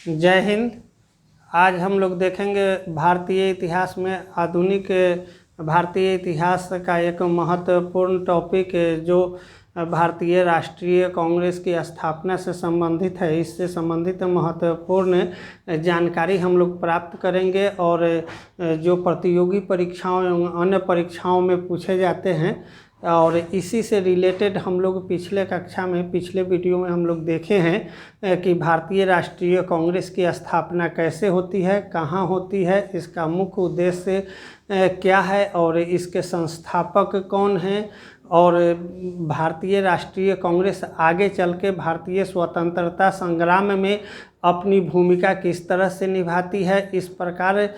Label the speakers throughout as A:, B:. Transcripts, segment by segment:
A: जय हिंद। आज हम लोग देखेंगे भारतीय इतिहास में आधुनिक भारतीय इतिहास का एक महत्वपूर्ण टॉपिक जो भारतीय राष्ट्रीय कांग्रेस की स्थापना से संबंधित है। इससे संबंधित महत्वपूर्ण जानकारी हम लोग प्राप्त करेंगे और जो प्रतियोगी परीक्षाओं एवं अन्य परीक्षाओं में पूछे जाते हैं और इसी से रिलेटेड हम लोग पिछले वीडियो में हम लोग देखे हैं कि भारतीय राष्ट्रीय कांग्रेस की स्थापना कैसे होती है, कहाँ होती है, इसका मुख्य उद्देश्य क्या है और इसके संस्थापक कौन हैं और भारतीय राष्ट्रीय कांग्रेस आगे चल के भारतीय स्वतंत्रता संग्राम में अपनी भूमिका किस तरह से निभाती है। इस प्रकार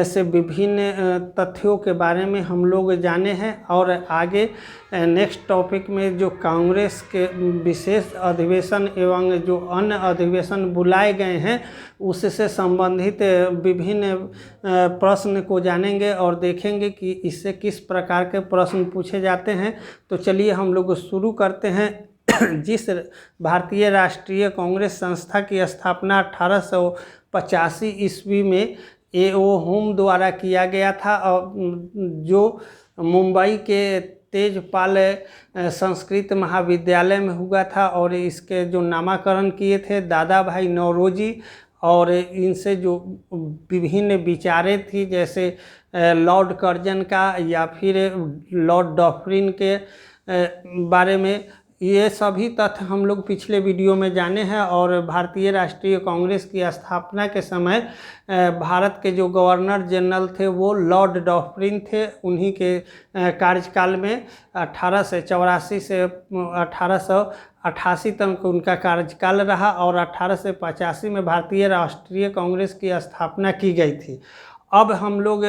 A: से विभिन्न तथ्यों के बारे में हम लोग जाने हैं और आगे नेक्स्ट टॉपिक में जो कांग्रेस के विशेष अधिवेशन एवं जो अन्य अधिवेशन बुलाए गए हैं उससे संबंधित विभिन्न प्रश्न को जानेंगे और देखेंगे कि इससे किस प्रकार के प्रश्न पूछे जाते हैं। तो चलिए हम लोग शुरू करते हैं। जिस भारतीय राष्ट्रीय कांग्रेस संस्था की स्थापना 1885 ईस्वी में ए.ओ. होम द्वारा किया गया था और जो मुंबई के तेजपाल संस्कृत महाविद्यालय में हुआ था और इसके जो नामकरण किए थे दादा भाई नौरोजी और इनसे जो विभिन्न विचारें थी जैसे लॉर्ड कर्जन का या फिर लॉर्ड डॉफ्रिन के बारे में, ये सभी तथ्य हम लोग पिछले वीडियो में जाने हैं। और भारतीय राष्ट्रीय कांग्रेस की स्थापना के समय भारत के जो गवर्नर जनरल थे वो लॉर्ड डॉफ्रिन थे। उन्हीं के कार्यकाल में 1884 से 1888 तक उनका कार्यकाल रहा और 1885 में भारतीय राष्ट्रीय कांग्रेस की स्थापना की गई थी। अब हम लोग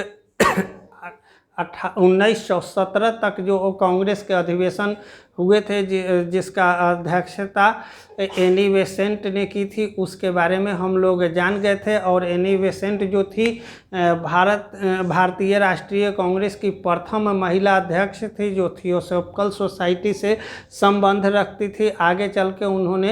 A: 1917 तक जो कांग्रेस के अधिवेशन हुए थे जिसका अध्यक्षता एनी बेसेंट ने की थी, उसके बारे में हम लोग जान गए थे। और एनी बेसेंट जो थी भारतीय राष्ट्रीय कांग्रेस की प्रथम महिला अध्यक्ष थी जो थियोसॉफिकल सोसाइटी से संबंध रखती थी। आगे चल के उन्होंने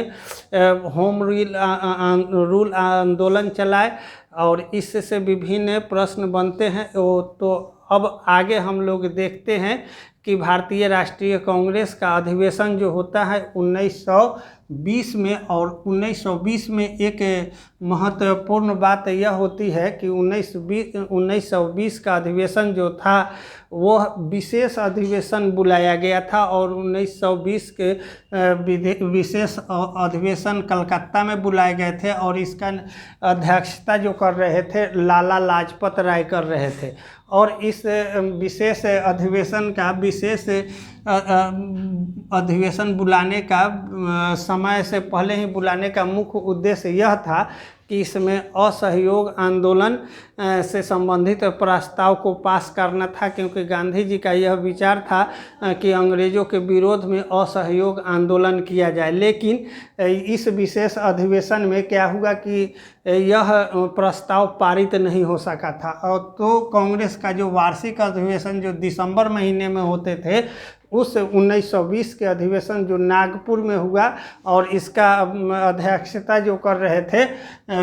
A: होम रूल आंदोलन चलाए और इससे विभिन्न प्रश्न बनते हैं। तो अब आगे हम लोग देखते हैं कि भारतीय राष्ट्रीय कांग्रेस का अधिवेशन जो होता है 1920 में, और 1920 में एक महत्वपूर्ण बात यह होती है कि 1920 का अधिवेशन जो था वो विशेष अधिवेशन बुलाया गया था और 1920 के विशेष अधिवेशन कलकत्ता में बुलाए गए थे और इसका अध्यक्षता जो कर रहे थे लाला लाजपत राय कर रहे थे। और इस विशेष अधिवेशन का अधिवेशन बुलाने का समय से पहले ही बुलाने का मुख्य उद्देश्य यह था कि इसमें असहयोग आंदोलन से संबंधित प्रस्ताव को पास करना था, क्योंकि गांधी जी का यह विचार था कि अंग्रेज़ों के विरोध में असहयोग आंदोलन किया जाए। लेकिन इस विशेष अधिवेशन में क्या हुआ कि यह प्रस्ताव पारित नहीं हो सका था। और तो कांग्रेस का जो वार्षिक अधिवेशन जो दिसंबर महीने में होते थे उस 1920 के अधिवेशन जो नागपुर में हुआ और इसका अध्यक्षता जो कर रहे थे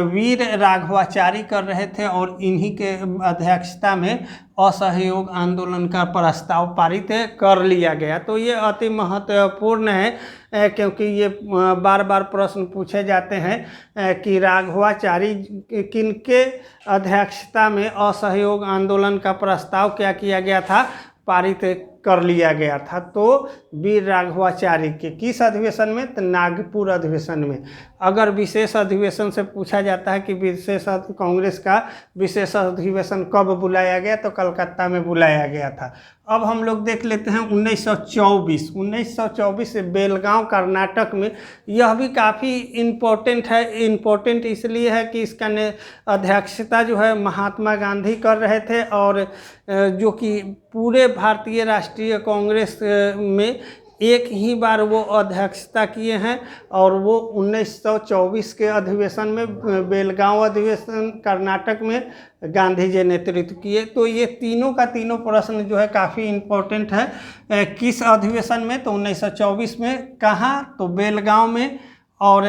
A: वीर राघवाचारी कर रहे थे और इन्हीं के अध्यक्षता में असहयोग आंदोलन का प्रस्ताव पारित कर लिया गया। तो ये अति महत्वपूर्ण है क्योंकि ये बार बार प्रश्न पूछे जाते हैं कि राघवाचारी किनके अध्यक्षता में असहयोग आंदोलन का प्रस्ताव क्या किया गया था, पारित कर लिया गया था। तो वीर राघवाचारी के किस अधिवेशन में, तो नागपुर अधिवेशन में। अगर विशेष अधिवेशन से पूछा जाता है कि कांग्रेस का विशेष अधिवेशन कब बुलाया गया, तो कलकत्ता में बुलाया गया था। अब हम लोग देख लेते हैं 1924 से बेलगांव कर्नाटक में। यह भी काफ़ी इम्पोर्टेंट है। इम्पोर्टेंट इसलिए है कि इसका अध्यक्षता जो है महात्मा गांधी कर रहे थे और जो कि पूरे भारतीय राष्ट्रीय कांग्रेस में एक ही बार वो अध्यक्षता किए हैं और वो 1924 के अधिवेशन में बेलगांव अधिवेशन कर्नाटक में गांधी जी नेतृत्व किए। तो ये तीनों का तीनों प्रश्न जो है काफ़ी इम्पोर्टेंट है। किस अधिवेशन में, तो 1924 में। कहाँ, तो बेलगांव में। और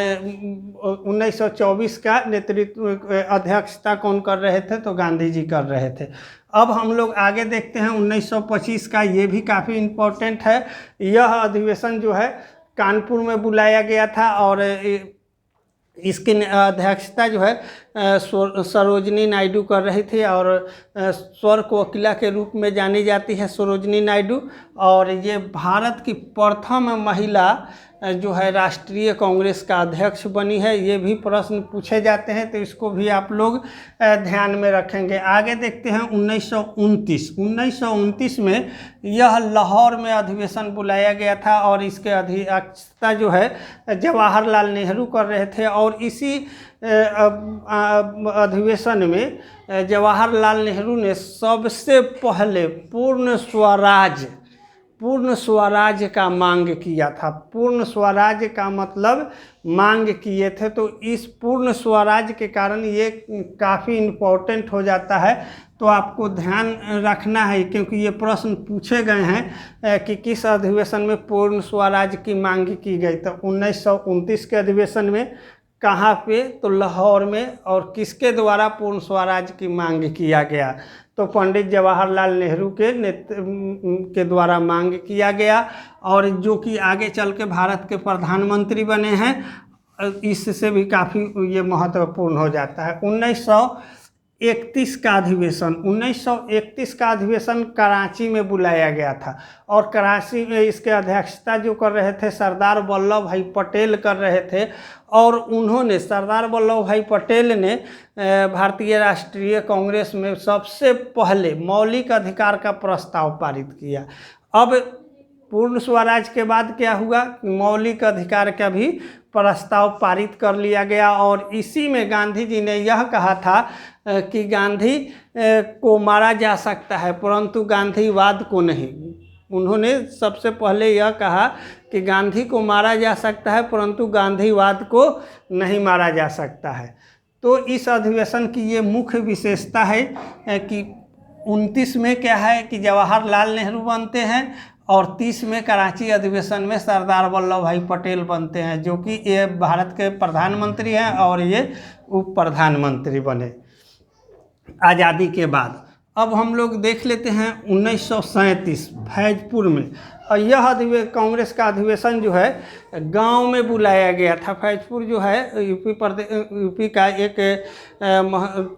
A: 1924 का नेतृत्व अध्यक्षता कौन कर रहे थे? तो गांधी जी कर रहे थे। अब हम लोग आगे देखते हैं 1925 का, ये भी काफ़ी इम्पोर्टेंट है। यह अधिवेशन जो है कानपुर में बुलाया गया था और इसकी अध्यक्षता जो है सरोजनी नायडू कर रही थी और स्वर्ग वकीला के रूप में जानी जाती है सरोजनी नायडू। और ये भारत की प्रथम महिला जो है राष्ट्रीय कांग्रेस का अध्यक्ष बनी है। ये भी प्रश्न पूछे जाते हैं तो इसको भी आप लोग ध्यान में रखेंगे। आगे देखते हैं 1929 में यह लाहौर में अधिवेशन बुलाया गया था और इसके अध्यक्षता जो है जवाहरलाल नेहरू कर रहे थे। और इसी अधिवेशन में जवाहरलाल नेहरू ने सबसे पहले पूर्ण स्वराज का मांग किया था। पूर्ण स्वराज का मतलब मांग किए थे। तो इस पूर्ण स्वराज के कारण ये काफ़ी इम्पोर्टेंट हो जाता है, तो आपको ध्यान रखना है क्योंकि ये प्रश्न पूछे गए हैं कि किस अधिवेशन में पूर्ण स्वराज की मांग की गई। तो 1929 के अधिवेशन में कहाँ पे? तो लाहौर में। और किसके द्वारा पूर्ण स्वराज की मांग किया गया? तो पंडित जवाहरलाल नेहरू के द्वारा मांग किया गया और जो कि आगे चल के भारत के प्रधानमंत्री बने हैं। इससे भी काफ़ी ये महत्वपूर्ण हो जाता है। 1931 का अधिवेशन कराची में बुलाया गया था और कराची में इसके अध्यक्षता जो कर रहे थे सरदार वल्लभ भाई पटेल कर रहे थे। और उन्होंने सरदार वल्लभ भाई पटेल ने भारतीय राष्ट्रीय कांग्रेस में सबसे पहले मौलिक अधिकार का प्रस्ताव पारित किया। अब पूर्ण स्वराज के बाद क्या हुआ? मौलिक अधिकार का भी प्रस्ताव पारित कर लिया गया और इसी में गांधी जी ने यह कहा था कि गांधी को मारा जा सकता है परंतु गांधीवाद को नहीं। उन्होंने सबसे पहले यह कहा कि गांधी को मारा जा सकता है परंतु गांधीवाद को नहीं मारा जा सकता है। तो इस अधिवेशन की ये मुख्य विशेषता है कि 29 में क्या है कि जवाहरलाल नेहरू बनते हैं और 30 में कराची अधिवेशन में सरदार वल्लभ भाई पटेल बनते हैं जो कि ये भारत के प्रधानमंत्री हैं और ये उप प्रधानमंत्री बने आज़ादी के बाद। अब हम लोग देख लेते हैं 1937 फैजपुर में। और यह कांग्रेस का अधिवेशन जो है गांव में बुलाया गया था। फैजपुर जो है यूपी का एक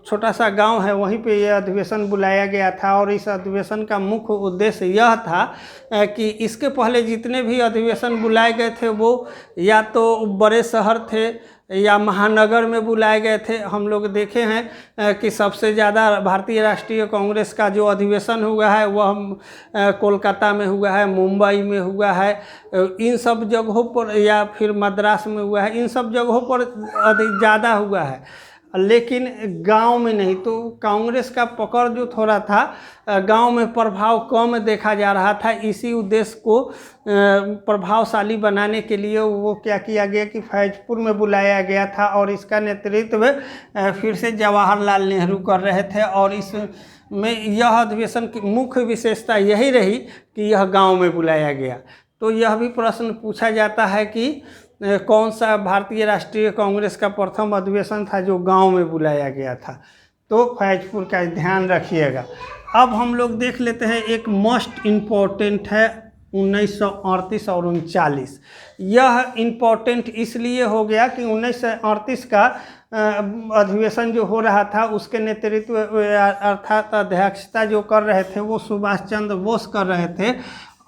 A: छोटा सा गांव है, वहीं पे यह अधिवेशन बुलाया गया था। और इस अधिवेशन का मुख्य उद्देश्य यह था कि इसके पहले जितने भी अधिवेशन बुलाए गए थे वो या तो बड़े शहर थे या महानगर में बुलाए गए थे। हम लोग देखे हैं कि सबसे ज़्यादा भारतीय राष्ट्रीय कांग्रेस का जो अधिवेशन हुआ है वह कोलकाता में हुआ है, मुंबई में हुआ है, इन सब जगहों पर, या फिर मद्रास में हुआ है, इन सब जगहों पर अधिक ज़्यादा हुआ है, लेकिन गांव में नहीं। तो कांग्रेस का पकड़ जो थोड़ा था, गांव में प्रभाव कम देखा जा रहा था। इसी उद्देश्य को प्रभावशाली बनाने के लिए वो क्या किया गया कि फैजपुर में बुलाया गया था और इसका नेतृत्व फिर से जवाहरलाल नेहरू कर रहे थे। और इसमें यह अधिवेशन की मुख्य विशेषता यही रही कि यह गाँव में बुलाया गया। तो यह भी प्रश्न पूछा जाता है कि कौन सा भारतीय राष्ट्रीय कांग्रेस का प्रथम अधिवेशन था जो गांव में बुलाया गया था? तो फैजपुर का ध्यान रखिएगा। अब हम लोग देख लेते हैं एक मोस्ट इम्पोर्टेंट है 1938 और 39। यह इम्पोर्टेंट इसलिए हो गया कि 1938 का अधिवेशन जो हो रहा था उसके नेतृत्व अर्थात अध्यक्षता जो कर रहे थे वो सुभाष चंद्र बोस कर रहे थे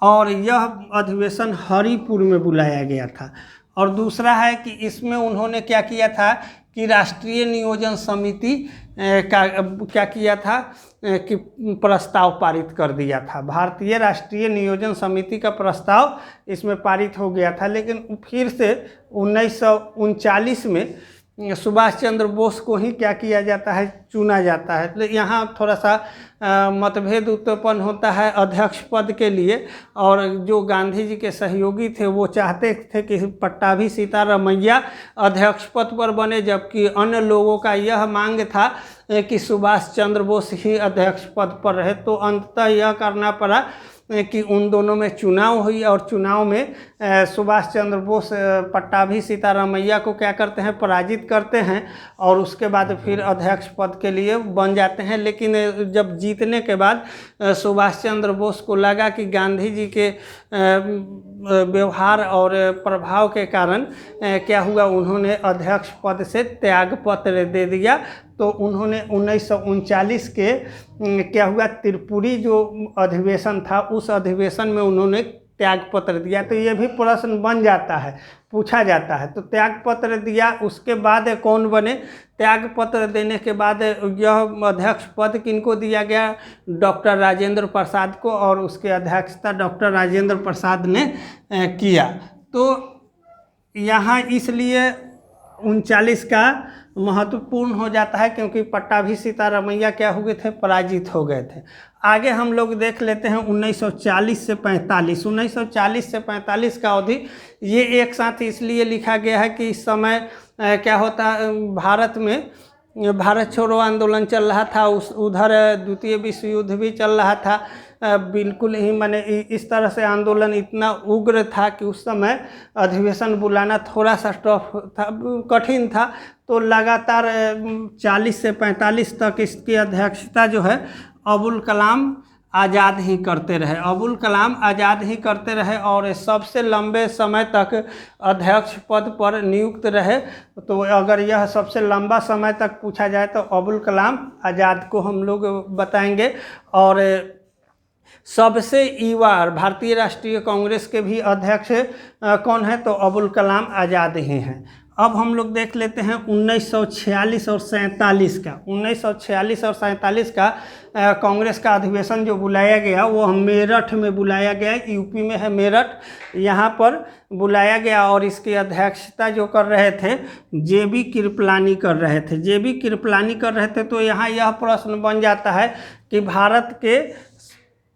A: और यह अधिवेशन हरिपुर में बुलाया गया था। और दूसरा है कि इसमें उन्होंने क्या किया था कि राष्ट्रीय नियोजन समिति का क्या किया था कि प्रस्ताव पारित कर दिया था। भारतीय राष्ट्रीय नियोजन समिति का प्रस्ताव इसमें पारित हो गया था, लेकिन फिर से 1939 में सुभाष चंद्र बोस को ही क्या किया जाता है, चुना जाता है। तो यहाँ थोड़ा सा मतभेद उत्पन्न होता है अध्यक्ष पद के लिए। और जो गांधी जी के सहयोगी थे वो चाहते थे कि पट्टाभी सीतारमैया अध्यक्ष पद पर बने, जबकि अन्य लोगों का यह मांग था कि सुभाष चंद्र बोस ही अध्यक्ष पद पर रहे। तो अंततः यह करना पड़ा कि उन दोनों में चुनाव हुई और चुनाव में सुभाष चंद्र बोस पट्टाभी सीतारामैया को क्या करते हैं, पराजित करते हैं और उसके बाद फिर अध्यक्ष पद के लिए बन जाते हैं। लेकिन जब जीतने के बाद सुभाष चंद्र बोस को लगा कि गांधी जी के व्यवहार और प्रभाव के कारण क्या हुआ, उन्होंने अध्यक्ष पद से त्यागपत्र दे दिया। तो उन्होंने 1939 के क्या हुआ, त्रिपुरी जो अधिवेशन था उस अधिवेशन में उन्होंने त्यागपत्र दिया। तो ये भी प्रश्न बन जाता है, पूछा जाता है। तो त्यागपत्र दिया, उसके बाद कौन बने, त्यागपत्र देने के बाद यह अध्यक्ष पद किनको दिया गया, डॉक्टर राजेंद्र प्रसाद को, और उसकी अध्यक्षता डॉक्टर राजेंद्र प्रसाद ने किया। तो यहाँ इसलिए 39 का महत्वपूर्ण हो जाता है क्योंकि पट्टाभी सीतारामैया क्या हो गए थे, पराजित हो गए थे। आगे हम लोग देख लेते हैं 1940 से 45। 1940 से 45 का अवधि ये एक साथ इसलिए लिखा गया है कि इस समय क्या होता है, भारत में भारत छोड़ो आंदोलन चल रहा था, उधर द्वितीय विश्व युद्ध भी चल रहा था। बिल्कुल ही माने इस तरह से आंदोलन इतना उग्र था कि उस समय अधिवेशन बुलाना थोड़ा सा टफ था, कठिन था। तो लगातार 40 से 45 तक इसकी अध्यक्षता जो है अबुल कलाम आज़ाद ही करते रहे, अबुल कलाम आज़ाद ही करते रहे और सबसे लंबे समय तक अध्यक्ष पद पर नियुक्त रहे। तो अगर यह सबसे लंबा समय तक पूछा जाए तो अबुल कलाम आज़ाद को हम लोग बताएंगे। और सबसे युवा भारतीय राष्ट्रीय कांग्रेस के भी अध्यक्ष कौन है, तो अबुल कलाम आज़ाद ही हैं। अब हम लोग देख लेते हैं 1946 और 47 का। 1946 और 47 का कांग्रेस का अधिवेशन जो बुलाया गया वो मेरठ में बुलाया गया, यूपी में है मेरठ, यहाँ पर बुलाया गया। और इसकी अध्यक्षता जो कर रहे थे जेबी कृपलानी कर रहे थे, जेबी कृपलानी कर रहे थे। तो यहाँ यह प्रश्न बन जाता है कि भारत के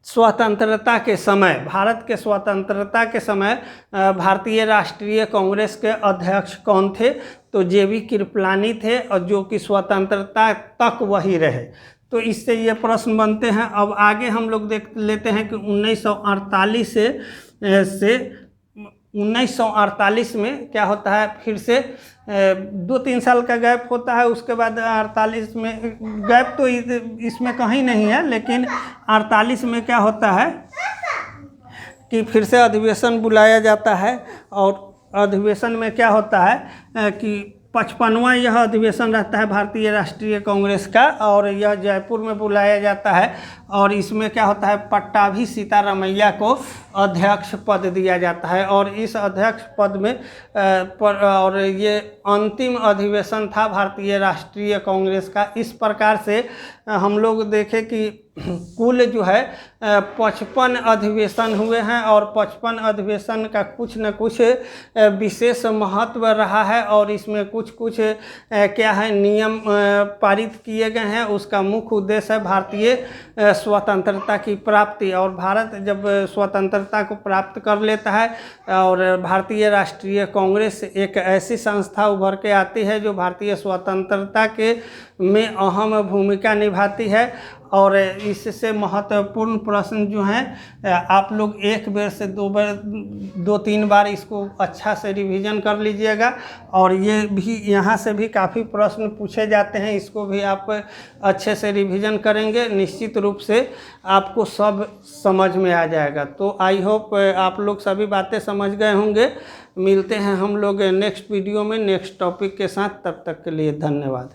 A: स्वतंत्रता के समय, भारत के स्वतंत्रता के समय भारतीय राष्ट्रीय कांग्रेस के अध्यक्ष कौन थे, तो जेबी कृपलानी थे, और जो कि स्वतंत्रता तक वही रहे। तो इससे ये प्रश्न बनते हैं। अब आगे हम लोग देख लेते हैं कि 1948 से 1948 में क्या होता है, फिर से 2-3 साल का गैप होता है। उसके बाद 48 में गैप तो इसमें कहीं नहीं है, लेकिन 48 में क्या होता है कि फिर से अधिवेशन बुलाया जाता है। और अधिवेशन में क्या होता है कि 55वां यह अधिवेशन रहता है भारतीय राष्ट्रीय कांग्रेस का, और यह जयपुर में बुलाया जाता है। और इसमें क्या होता है, पट्टाभी सीतारामैया को अध्यक्ष पद दिया जाता है। और इस अध्यक्ष पद में और ये अंतिम अधिवेशन था भारतीय राष्ट्रीय कांग्रेस का। इस प्रकार से हम लोग देखें कि कुल जो है 55 अधिवेशन हुए हैं, और 55 अधिवेशन का कुछ न कुछ विशेष महत्व रहा है। और इसमें कुछ क्या है, नियम पारित किए गए हैं। उसका मुख्य उद्देश्य है भारतीय स्वतंत्रता की प्राप्ति। और भारत जब स्वतंत्रता को प्राप्त कर लेता है, और भारतीय राष्ट्रीय कांग्रेस एक ऐसी संस्था उभर के आती है जो भारतीय स्वतंत्रता के में अहम भूमिका निभाती है। और इससे महत्वपूर्ण प्रश्न जो हैं आप लोग एक बार से 2-3 बार इसको अच्छा से रिवीजन कर लीजिएगा। और ये भी यहाँ से भी काफ़ी प्रश्न पूछे जाते हैं, इसको भी आप अच्छे से रिवीजन करेंगे, निश्चित रूप से आपको सब समझ में आ जाएगा। तो आई होप आप लोग सभी बातें समझ गए होंगे। मिलते हैं हम लोग नेक्स्ट वीडियो में नेक्स्ट टॉपिक के साथ, तब तक के लिए धन्यवाद।